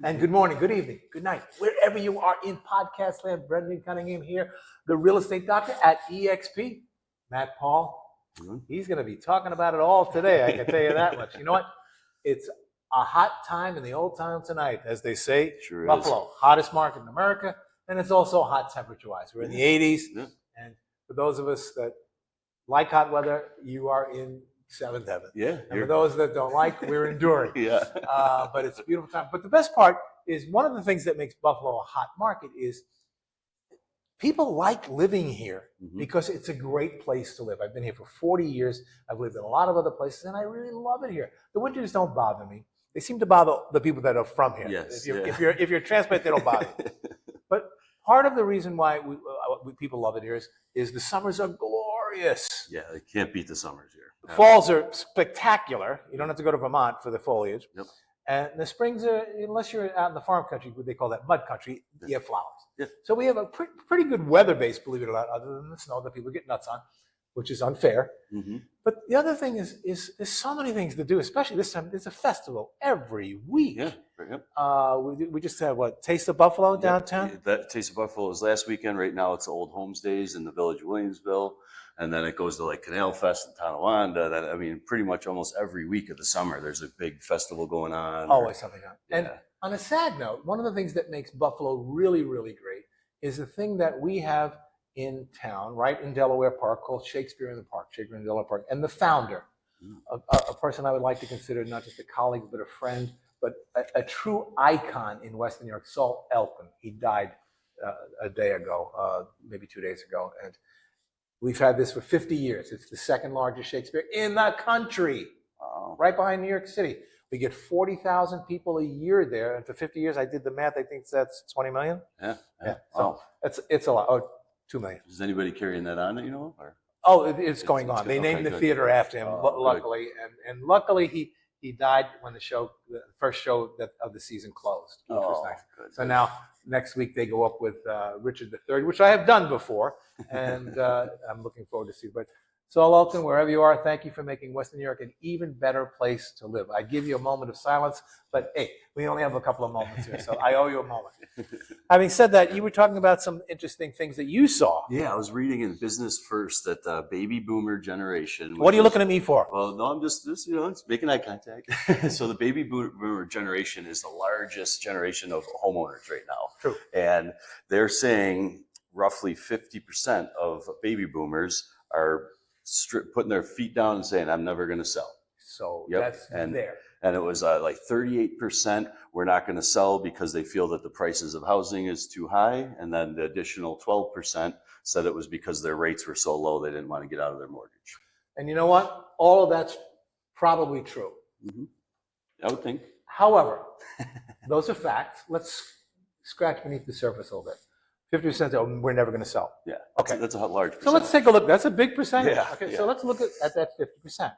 And good morning, good evening, good night, wherever you are in podcast land. Brendan Cunningham here, the real estate doctor at EXP. Matt Paul, he's going to be talking about it all today. I can tell you that much. You know what? It's a hot time in the old town tonight, as they say. Sure Buffalo, hottest market in America, and it's also hot temperature-wise. We're in the 80s, and for those of us that like hot weather, you are in seventh heaven. Yeah. And for those that don't like, we're enduring. Yeah. But it's a beautiful time. But the best part is one of the things that makes Buffalo a hot market is people like living here because it's a great place to live. I've been here for 40 years. I've lived in a lot of other places, and I really love it here. The winters don't bother me. They seem to bother the people that are from here. Yes. If you're a transplant, they don't bother you. But part of the reason why people love it here is the summers are glorious. Yeah, they can't beat the summers here. The falls are spectacular. You don't have to go to Vermont for the foliage. Yep. And the springs are, unless you're out in the farm country, what they call that mud country, you have flowers. Yeah. So we have a pretty good weather base, believe it or not, other than the snow that people get nuts on, which is unfair. But the other thing is there's so many things to do, especially this time. There's a festival every week. Yeah. We just had, Taste of Buffalo downtown? That Taste of Buffalo was last weekend. Right now it's Old Homes Days in the Village of Williamsville. And then it goes to like Canal Fest in Tonawanda. Pretty much almost every week of the summer, there's a big festival going on. Always something on. Yeah. And on a sad note, one of the things that makes Buffalo really, really great is the thing that we have in town, right in Delaware Park, called Shakespeare in the Park, Shakespeare in Delaware Park. And the founder, a person I would like to consider not just a colleague, but a friend, but a true icon in Western New York, Saul Elkin. He died a day ago, maybe 2 days ago. And we've had this for 50 years. It's the second largest Shakespeare in the country, right behind New York City. We get 40,000 people a year there. And for 50 years, I did the math. I think that's 20 million. Yeah. So it's a lot. Oh, 2 million. Is anybody carrying that on that you know? Or? Oh, it's going on. They named the theater after him, luckily. And luckily, he died when the first show of the season closed, which was nice. Good. So now, next week, they go up with Richard III, which I have done before, and I'm looking forward to see. But Saul Elkin, wherever you are, thank you for making Western New York an even better place to live. I give you a moment of silence, but hey, we only have a couple of moments here, so I owe you a moment. Having said that, you were talking about some interesting things that you saw. Yeah, I was reading in Business First that the baby boomer generation. What are you looking at me for? Well, no, I'm just it's making eye contact. So the baby boomer generation is the largest generation of homeowners right now. True. And they're saying roughly 50% of baby boomers are putting their feet down and saying, I'm never going to sell. So that's there. And it was like 38% were not going to sell because they feel that the prices of housing is too high. And then the additional 12% said it was because their rates were so low they didn't want to get out of their mortgage. And you know what? All of that's probably true. I would think. However, those are facts. Let's scratch beneath the surface a little bit. 50% we're never going to sell. Yeah. Okay. That's a large percentage. So let's take a look. That's a big percentage. Yeah, okay. So let's look at that 50%.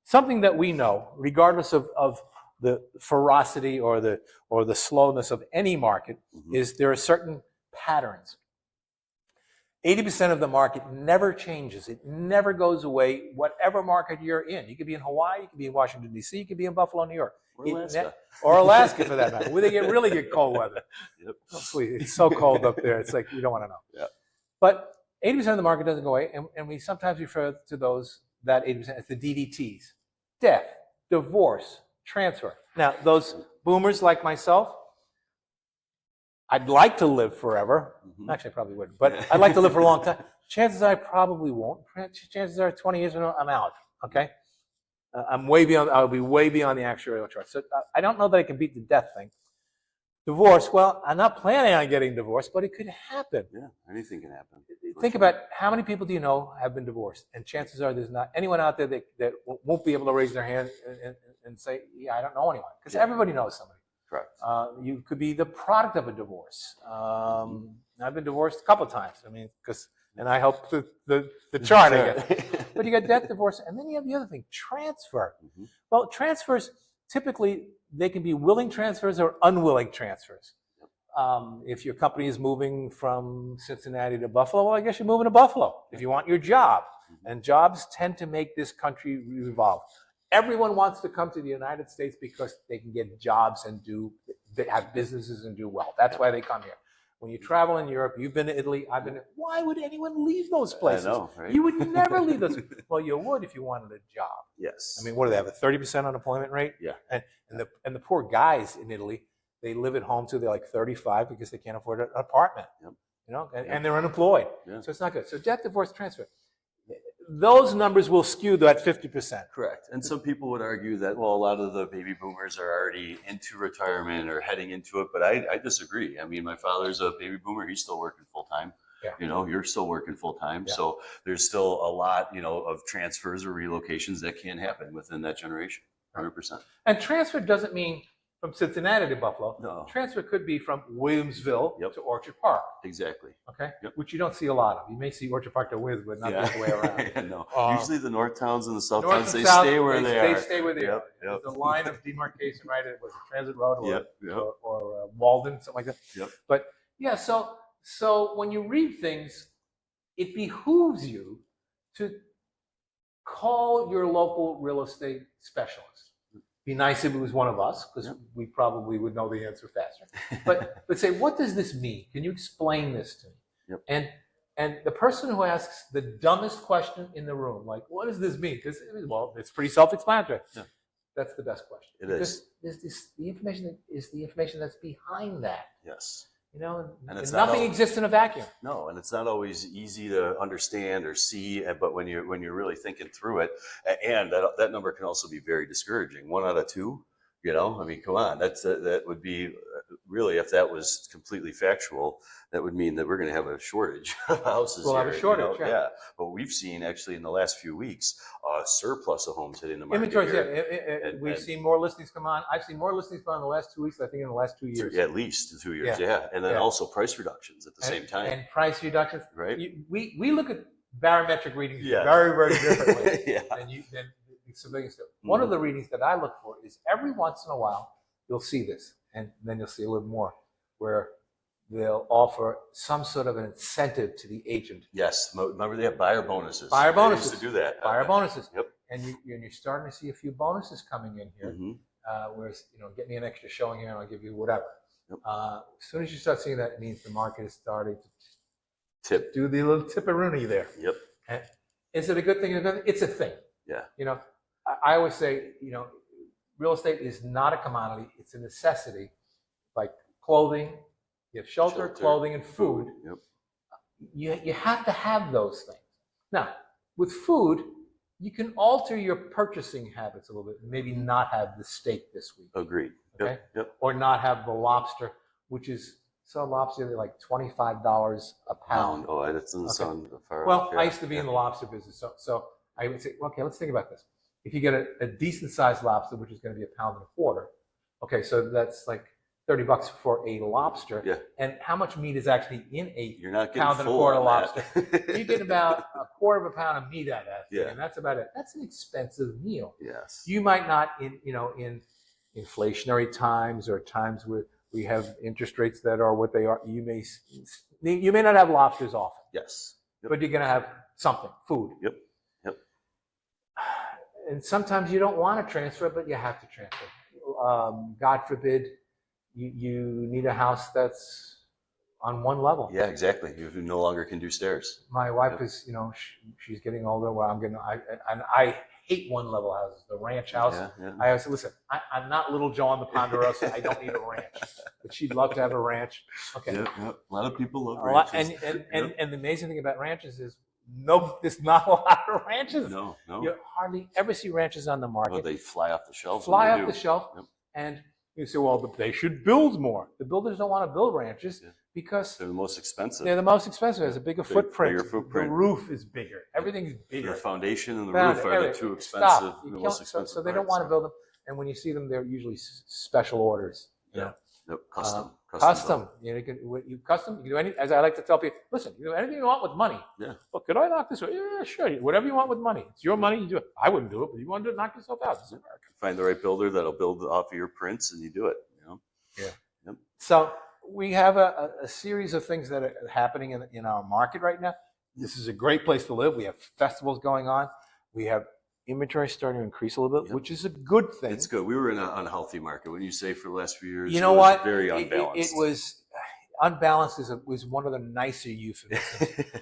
Something that we know, regardless of the ferocity or the slowness of any market, is there are certain patterns. 80% of the market never changes. It never goes away, whatever market you're in. You could be in Hawaii, you could be in Washington, D.C., you could be in Buffalo, New York. Or Alaska. Or Alaska, for that matter, where they really get cold weather. Yep. Oh, please, it's so cold up there. It's like you don't want to know. Yeah. But 80% of the market doesn't go away, and we sometimes refer to that 80% as the DDTs. Death, divorce, transfer. Now, those boomers like myself, I'd like to live forever. Actually, I probably wouldn't, but I'd like to live for a long time. Chances are I probably won't. Chances are 20 years from now, I'm out, okay? I'll be way beyond the actuarial chart. So I don't know that I can beat the death thing. Divorce, well, I'm not planning on getting divorced, but it could happen. Yeah, anything can happen. Think about how many people do you know have been divorced, and chances are there's not anyone out there that won't be able to raise their hand and say, yeah, I don't know anyone, because everybody knows somebody. Correct. You could be the product of a divorce. I've been divorced a couple of times. I mean, and I helped the chart, I guess. But you got death, divorce, and then you have the other thing, transfer. Well, transfers, typically, they can be willing transfers or unwilling transfers. If your company is moving from Cincinnati to Buffalo, well, I guess you're moving to Buffalo if you want your job. And jobs tend to make this country revolve. Everyone wants to come to the United States because they can get jobs and do they have businesses and do well. That's why they come here. When you travel in Europe, you've been to Italy, I've been to, why would anyone leave those places? I know, right? You would never leave those. Well, you would if you wanted a job. Yes. I mean, what do they have, a 30% unemployment rate? Yeah. And the poor guys in Italy, they live at home till they're like 35 because they can't afford an apartment. Yep. You know, and they're unemployed. Yeah. So it's not good. So death, divorce, transfer. Those numbers will skew that 50%. Correct. And some people would argue that, well, a lot of the baby boomers are already into retirement or heading into it, but I disagree. I mean, my father's a baby boomer. He's still working full time. Yeah. You know, you're still working full time. Yeah. So there's still a lot, you know, of transfers or relocations that can happen within that generation. 100%. And transfer doesn't mean from Cincinnati to Buffalo. No. Transfer could be from Williamsville Yep. to Orchard Park. Exactly. Okay. Yep. Which you don't see a lot of. You may see Orchard Park to Williamsville, but not the other way around. Yeah, no. Um, Usually the north towns and the south North towns, and they south, stay where they are. They stay where they are. Yep. There's a line of demarcation, right? It was a transit road or, Yep. Yep. or Walden, something like that. Yep. But yeah, so when you read things, it behooves you to call your local real estate specialist. Be nice if it was one of us, because Yep. we probably would know the answer faster. But say, what does this mean? Can you explain this to me? Yep. And the person who asks the dumbest question in the room, like, what does this mean? Because, well, it's pretty self-explanatory. Yeah. That's the best question. It because the information is the information that's behind that. Yes. You know, And it's nothing not exists in a vacuum. No, and it's not always easy to understand or see, but when you're really thinking through it, and that number can also be very discouraging. 1 out of 2, you know, I mean, come on, that would be really, if that was completely factual, that would mean that we're going to have a shortage of houses. We'll have a here, shortage, you know? yeah. Yeah. But we've seen actually in the last few weeks a surplus of homes hitting the market. Inventories, here. yeah. We've seen more listings come on. I've seen more listings come on in the last 2 weeks, I think, in the last 2 years. At least 2 years, Yeah. yeah. And then Yeah. also price reductions at the same time. And price reductions. Right. We look at barometric readings Yeah. very, very differently Yeah. than the civilians do. One of the readings that I look for is every once in a while, you'll see this, and then you'll see a little more, where they'll offer some sort of an incentive to the agent. Yes, remember they have buyer bonuses. Buyer They bonuses. used to do that. Buyer bonuses. Yep. And you're starting to see a few bonuses coming in here. Mm-hmm. Where, you know, get me an extra showing here and I'll give you whatever. Yep. As soon as you start seeing that, it means the market is starting to Tip. do the little tipperoonie there. Yep. And is it a good thing? It's a thing. Yeah. You know, I always say, you know, real estate is not a commodity. It's a necessity. Like clothing, you have shelter, clothing, and food. Yep. You have to have those things. Now, with food, you can alter your purchasing habits a little bit. Maybe not have the steak this week. Agreed. Okay. Yep. Or not have the lobster, which is lobster, they're like $25 a pound. Oh, that doesn't sound far Well, off. Yeah. I used to be in the lobster business, so I would say, okay, let's think about this. If you get a decent sized lobster, which is going to be a pound and a quarter, okay, so that's like $30 for a lobster. Yeah. And how much meat is actually in a You're not getting pound and a full quarter on lobster? that. You get about a quarter of a pound of meat out of that thing, Yeah. and that's about it. That's an expensive meal. Yes. You might not, in inflationary times or times where we have interest rates that are what they are, you may not have lobsters often. Yes. Yep. But you're going to have something, food. Yep. Yep. And sometimes you don't want to transfer, but you have to transfer. God forbid you need a house that's on one level. Yeah, exactly. You no longer can do stairs. My wife is, she's getting older. Well, I hate one level houses, the ranch house. Yeah. I always say, listen, I'm not little Joe on the Ponderosa. I don't need a ranch. But she'd love to have a ranch. Okay. Yep. A lot of people love And ranches. and the amazing thing about ranches is there's not a lot of ranches. No. You hardly ever see ranches on the market. Well, they fly off the shelf. Fly off the shelf. Yep. And you say, well, they should build more. The builders don't want to build ranches because they're the most expensive. they're the most expensive. There's a bigger footprint. Bigger footprint. The roof is bigger. Everything's bigger. The foundation and the Found roof are the everything. two expensive, Stop. the most expensive. So they don't want to build them. And when you see them, they're usually special orders. Yeah. Yep. Custom. Custom. You can do anything. As I like to tell people, listen, you do anything you want with money. Yeah. Well, could I knock this out? Yeah, sure. Whatever you want with money. It's your money. You do it. I wouldn't do it, but you want to do it, knock yourself out. This is America. Find the right builder that'll build off of your prints, and you do it. Yeah. Yep. So we have a series of things that are happening in our market right now. This is a great place to live. We have festivals going on. We have inventory is starting to increase a little bit, Yep. which is a good thing. It's good. We were in an unhealthy market. When you say for the last few years, You know it was what? very unbalanced. It was unbalanced was one of the nicer euphemisms.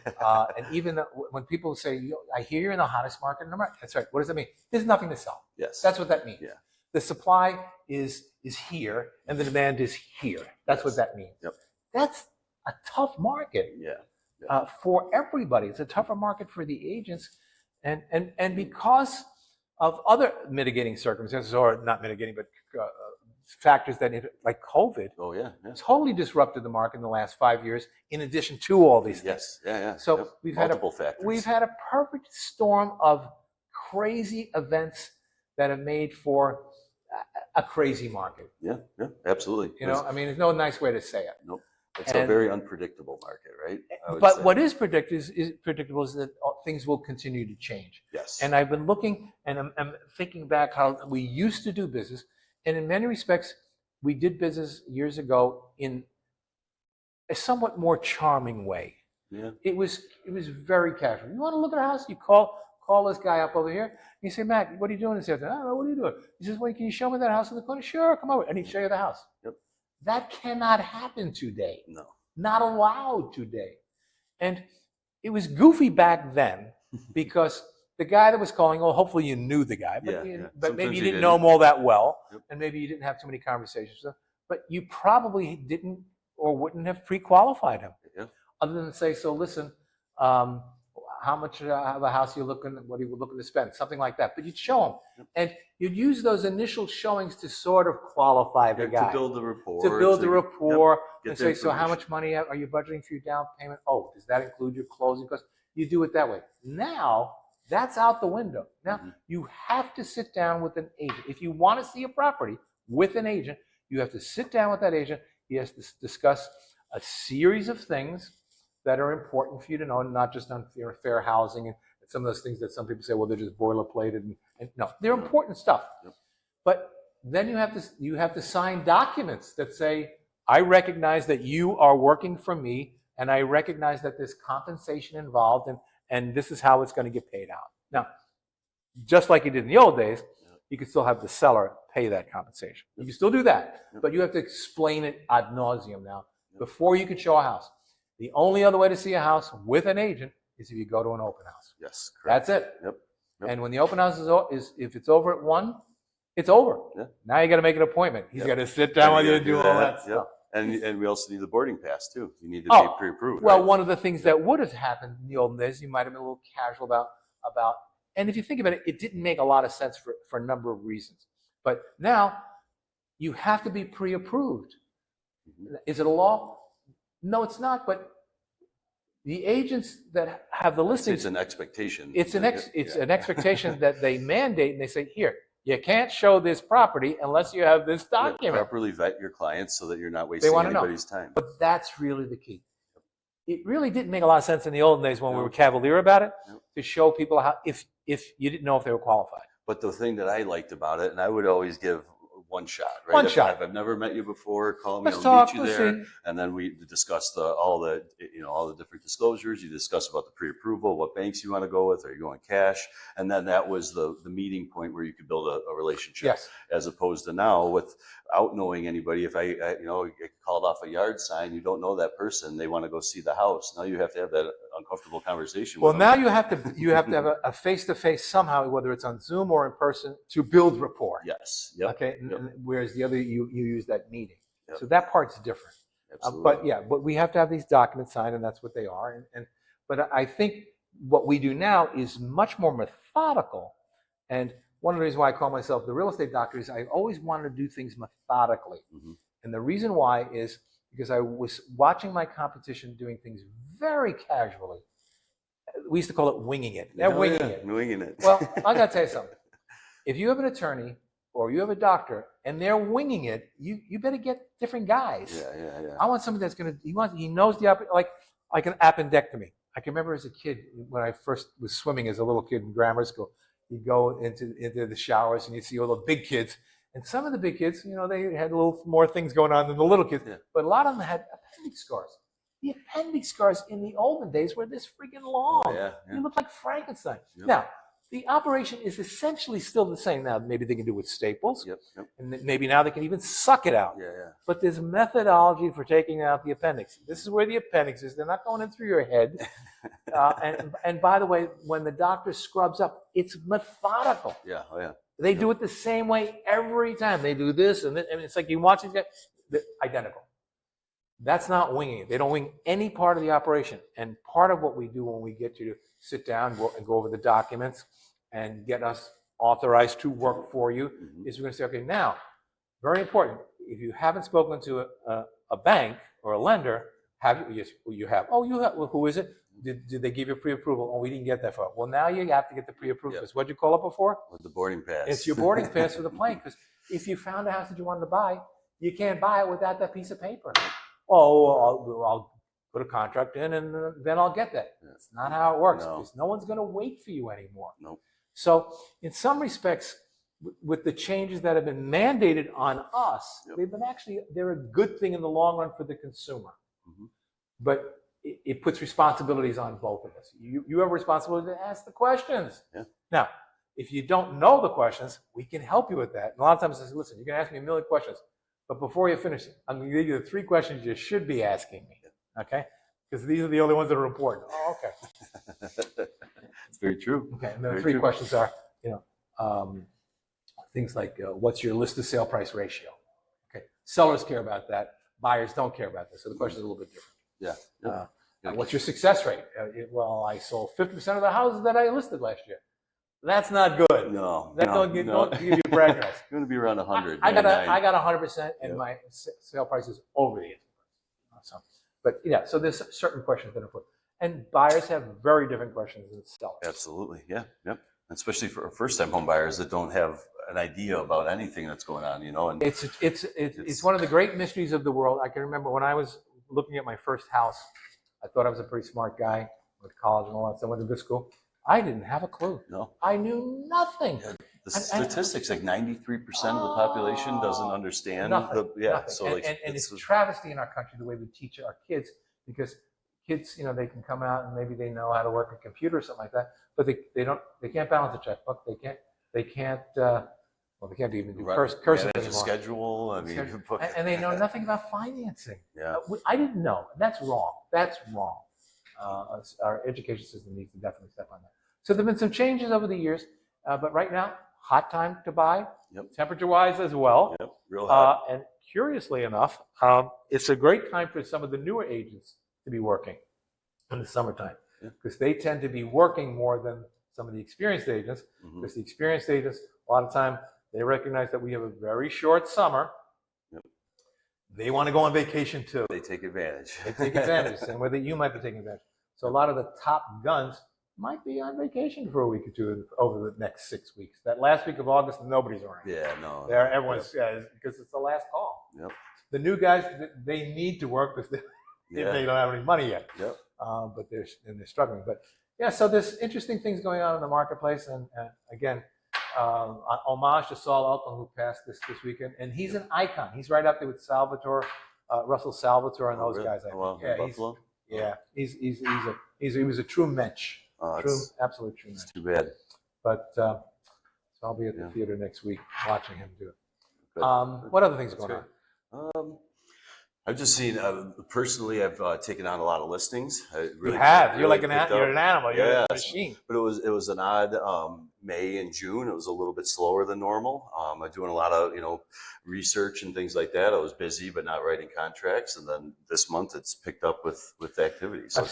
And even when people say, I hear you're in the hottest market, and I'm right. That's right. What does that mean? There's nothing to sell. Yes. That's what that means. Yeah. The supply is here and the demand is here. That's what that means. Yep. That's a tough market. Yeah. For everybody. It's a tougher market for the agents. And because of other mitigating circumstances, or not mitigating, but factors that, like COVID, totally disrupted the market in the last 5 years, in addition to all these things. Yeah. So we've had a perfect storm of crazy events that have made for a crazy market. Yeah, absolutely. You know, I mean, there's no nice way to say it. Nope. It's a very unpredictable market, right? But what is predictable is that things will continue to change. Yes. And I've been looking, and I'm thinking back how we used to do business, and in many respects, we did business years ago in a somewhat more charming way. Yeah. It was very casual. You want to look at a house? You call this guy up over here. You say, Matt, what are you doing this afternoon? I don't know. What are you doing? He says, well, can you show me that house in the corner? Sure, come over. And he'd show you the house. Yep. That cannot happen today. No. Not allowed today. And it was goofy back then because the guy that was calling, well, hopefully you knew the guy, but maybe you didn't know him all that well, and maybe you didn't have too many conversations with him, but you probably didn't or wouldn't have pre-qualified him. Yeah. Other than say, so listen, how much of a house what are you looking to spend? Something like that. But you'd show him. Yep. And you'd use those initial showings to sort of qualify the guy. To build the rapport. And say, so how much money are you budgeting for your down payment? Oh, does that include your closing costs? You do it that way. Now, that's out the window. Now, you have to sit down with an agent. If you want to see a property with an agent, you have to sit down with that agent. He has to discuss a series of things that are important for you to know, not just on fair housing and some of those things that some people say, well, they're just boilerplated. And no, they're important stuff. Yep. But then you have to sign documents that say, I recognize that you are working for me, and I recognize that there's compensation involved, and this is how it's going to get paid out. Now, just like you did in the old days, you can still have the seller pay that compensation. You can still do that, but you have to explain it ad nauseum now before you can show a house. The only other way to see a house with an agent is if you go to an open house. Yes, correct. That's it. Yep. And when the open house is if it's over at 1, it's over. Yeah. Now you got to make an appointment. He's got to sit down with you and do all that stuff. And we also need the boarding pass too. You need to be pre-approved. Well, one of the things that would have happened in the olden days, you might have been a little casual about. And if you think about it, it didn't make a lot of sense for a number of reasons. But now you have to be pre-approved. Is it a law? No, it's not. But the agents that have the listings, it's an expectation. It's an expectation that they mandate, and they say, here, you can't show this property unless you have this document. Properly vet your clients so that you're not wasting anybody's time. But that's really the key. It really didn't make a lot of sense in the olden days when we were cavalier about it, to show people how, if you didn't know if they were qualified. But the thing that I liked about it, and I would always give one shot, right? One shot. If I've never met you before, call me. I'll meet you there, and then we discuss all the different disclosures. You discuss about the pre-approval, what banks you want to go with. Are you going cash? And then that was the meeting point where you could build a relationship. Yes. As opposed to now, without knowing anybody, if I called off a yard sign, you don't know that person. They want to go see the house. Now you have to have that uncomfortable conversation. Well, with now them. you have to have a face-to-face somehow, whether it's on Zoom or in person, to build rapport. Yes. Yep. Okay. Yep. Whereas the other you use that meeting. Yep. So that part's different. Absolutely. But we have to have these documents signed, and that's what they are. But I think what we do now is much more methodical. And one of the reasons why I call myself the real estate doctor is I always wanted to do things methodically. Mm-hmm. And the reason why is because I was watching my competition doing things very casually. We used to call it winging it. They're winging it. Winging it. Well, I got to tell you something. If you have an attorney or you have a doctor and they're winging it, you better get different guys. Yeah. I want somebody that's he knows like an appendectomy. I can remember as a kid when I first was swimming as a little kid in grammar school. You'd go into the showers and you'd see all the big kids. And some of the big kids, they had a little more things going on than the little kids. Yeah. But a lot of them had appendix scars. The appendix scars in the olden days were this freaking long. Oh, yeah. You look like Frankenstein. Yep. Now, the operation is essentially still the same. Now, maybe they can do it with staples, Yep. and maybe now they can even suck it out. Yeah. But there's methodology for taking out the appendix. This is where the appendix is. They're not going in through your head. And by the way, when the doctor scrubs up, it's methodical. Yeah. Oh yeah. They do it the same way every time. They do this, and it's like you watch these guys, they're identical. That's not winging it. They don't wing any part of the operation. And part of what we do when we get you to sit down and go over the documents and get us authorized to work for you is we're going to say, okay, now, very important, if you haven't spoken to a bank or a lender, have you? Yes, you have. Oh, you have. Well, who is it? Did they give you pre-approval? Oh, we didn't get that far. Well, now you have to get the pre-approval. Yep. What'd you call it before? With the boarding pass. It's your boarding pass for the plane. Because if you found a house that you wanted to buy, you can't buy it without that piece of paper. Oh, I'll put a contract in and then I'll get that. That's not how it works. No. Because no one's going to wait for you anymore. Nope. So in some respects, with the changes that have been mandated on us, they're a good thing in the long run for the consumer. But it puts responsibilities on both of us. You have a responsibility to ask the questions. Yeah. Now, if you don't know the questions, we can help you with that. And a lot of times I say, listen, you can ask me a million questions, but before you finish, I'm going to give you the 3 questions you should be asking me. Okay? Because these are the only ones that are important. Oh, okay. It's very true. Okay, and the 3 questions are, things like, what's your list to sale price ratio? Okay, sellers care about that. Buyers don't care about this. So the question is a little bit different. Yeah. What's your success rate? Well, I sold 50% of the houses that I listed last year. That's not good. No. Don't give you bragging rights. You're going to be around 100. I got 100%, and my sale price is over the 80%. But so there's certain questions that are important. And buyers have very different questions than sellers. Absolutely. Yeah. Yep. Especially for first-time home buyers that don't have an idea about anything that's going on, And it's one of the great mysteries of the world. I can remember when I was looking at my first house, I thought I was a pretty smart guy with college and all that stuff. I went to good school. I didn't have a clue. No. I knew nothing. The statistics, like 93% of the population doesn't understand. Nothing. So it's a travesty in our country the way we teach our kids, because kids, they can come out and maybe they know how to work a computer or something like that, but they can't balance a checkbook. They can't even do cursive manage anymore. a schedule. And they know nothing about financing. Yeah. I didn't know. And that's wrong. That's wrong. Our education system needs to definitely step on that. So there have been some changes over the years, but right now, hot time to buy, temperature-wise as well. Yep. Real hot. And curiously enough, it's a great time for some of the newer agents to be working in the summertime, because they tend to be working more than some of the experienced agents, because the experienced agents, a lot of time, they recognize that we have a very short summer. They want to go on vacation too. They take advantage. And whether you might be taking advantage. So a lot of the top guns might be on vacation for a week or two over the next 6 weeks. That last week of August, nobody's around. Yeah, no. Everyone's because it's the last call. Yep. The new guys, they need to work because they don't have any money yet. Yep. But they're struggling. But so there's interesting things going on in the marketplace. And again, homage to Saul Elton, who passed this weekend, and he's an icon. He's right up there with Russell Salvatore, and those guys. Buffalo. He was a true mensch. Absolute true mensch. It's too bad. But so I'll be at the theater next week watching him do it. What other things are going on? I've just seen personally. I've taken on a lot of listings. You have. You're like you're an animal. You're a machine. But it was an odd May and June. It was a little bit slower than normal. I'm doing a lot of research and things like that. I was busy, but not writing contracts. And then this month it's picked up with activity. So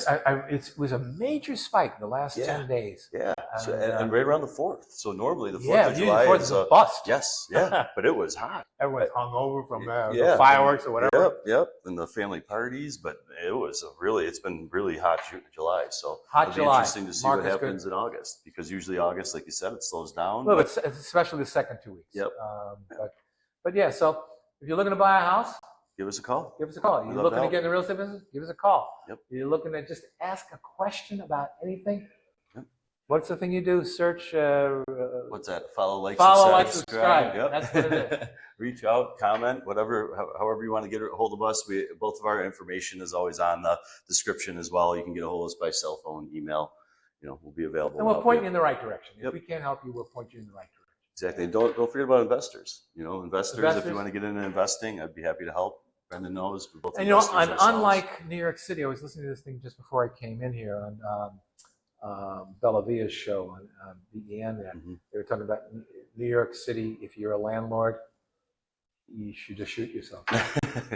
it was a major spike the last 10 days. Yeah, and right around the 4th. So normally the 4th of July is a bust. Yes, yeah, but it was hot. Everyone's hungover from the fireworks or whatever. Yep, and the family parties. But it's been really hot July. So it'll be interesting to see what happens in August, because usually August, like you said, it slows down. Well, it's especially the second 2 weeks. Yep. But so if you're looking to buy a house, give us a call. You're looking to get in the real estate business, give us a call. Yep. You're looking to just ask a question about anything. Yep. What's the thing you do? Search. What's that? Follow, like, subscribe. Yep. That's what it is. Reach out, comment, however you want to get a hold of us. Both of our information is always on the description as well. You can get a hold of us by cell phone, email. we'll be available. And we'll to point help you in the right direction. If Yep. we can't help you, we'll point you in the right direction. Exactly. And don't forget about investors. Investors, if Investors. you want to get into investing, I'd be happy to help. Brendan knows we're both And investors and ourselves. unlike New York City, I was listening to this thing just before I came in here on Bella Via's show on BEN there. Mhm. They were talking about New York City. If you're a landlord, you should just shoot yourself.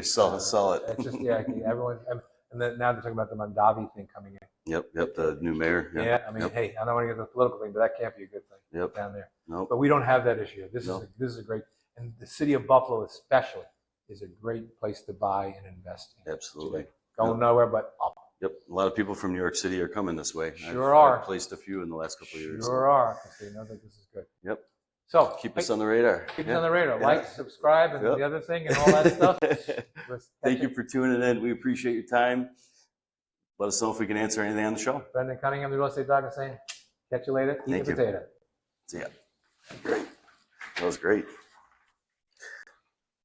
Sell it. It's just everyone. And then now they're talking about the Mandavi thing coming in. Yep. The new mayor. Yeah, I mean, hey, I don't want to get the political thing, but that can't be a good thing down there. Nope. But we don't have that issue. This is a great, and the city of Buffalo especially is a great place to buy and invest in. Absolutely. Today. Going nowhere but up. Yep. A lot of people from New York City are coming this way. I've placed a few in the last couple of years. Sure are, because they know that this is good. Yep. So keep us on the radar. Keep us on the radar. Like, subscribe, and the other thing, and all that stuff. Thank you for tuning in. We appreciate your time. Let us know if we can answer anything on the show. Brendan Cunningham, the real estate doctor, saying, catch you later. Eat the potato. See ya. Great. That was great.